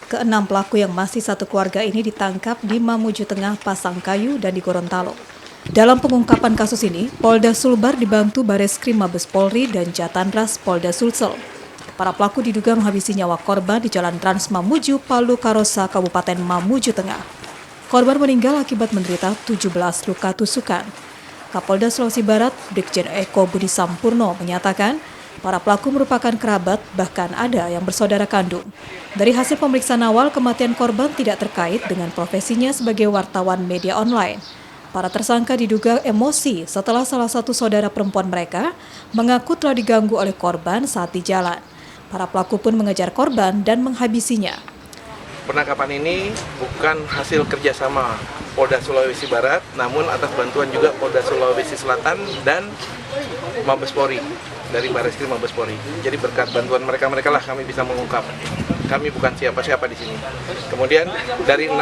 Keenam pelaku yang masih satu keluarga ini ditangkap di Mamuju Tengah, Pasangkayu, dan di Gorontalo. Dalam pengungkapan kasus ini, Polda Sulbar dibantu Bareskrim Mabes Polri dan Jatandras Polda Sulsel. Para pelaku diduga menghabisi nyawa korban di Jalan Trans Mamuju, Palu Karosa, Kabupaten Mamuju Tengah. Korban meninggal akibat menderita 17 luka tusukan. Kapolda Sulawesi Barat, Brigjen Eko Budi Sampurno menyatakan, para pelaku merupakan kerabat, bahkan ada yang bersaudara kandung. Dari hasil pemeriksaan awal, kematian korban tidak terkait dengan profesinya sebagai wartawan media online. Para tersangka diduga emosi setelah salah satu saudara perempuan mereka mengaku telah diganggu oleh korban saat di jalan. Para pelaku pun mengejar korban dan menghabisinya. Penangkapan ini bukan hasil kerjasama Polda Sulawesi Barat, namun atas bantuan juga Polda Sulawesi Selatan dan Mabes Polri, dari Bareskrim Mabes Polri. Jadi berkat bantuan mereka lah kami bisa mengungkap. Kami bukan siapa-siapa di sini. Kemudian dari 6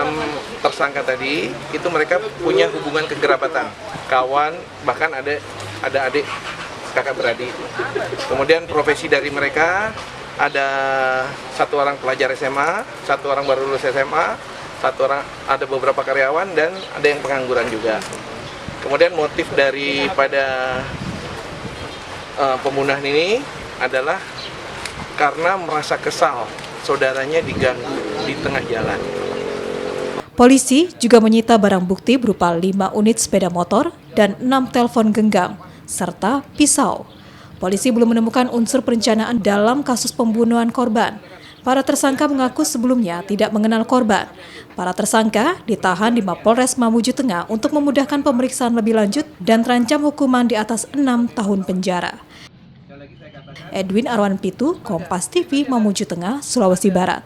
tersangka tadi, itu mereka punya hubungan kekerabatan, kawan, bahkan ada adik kakak beradik. Kemudian profesi dari mereka ada satu orang pelajar SMA, satu orang baru lulus SMA, satu orang ada beberapa karyawan dan ada yang pengangguran juga. Kemudian motif daripada pembunuhan ini adalah karena merasa kesal saudaranya diganggu di tengah jalan. Polisi juga menyita barang bukti berupa 5 unit sepeda motor dan 6 telepon genggam, serta pisau. Polisi belum menemukan unsur perencanaan dalam kasus pembunuhan korban. Para tersangka mengaku sebelumnya tidak mengenal korban. Para tersangka ditahan di Mapolres Mamuju Tengah untuk memudahkan pemeriksaan lebih lanjut dan terancam hukuman di atas 6 tahun penjara. Edwin Arwan Pitu, Kompas TV, Mamuju Tengah, Sulawesi Barat.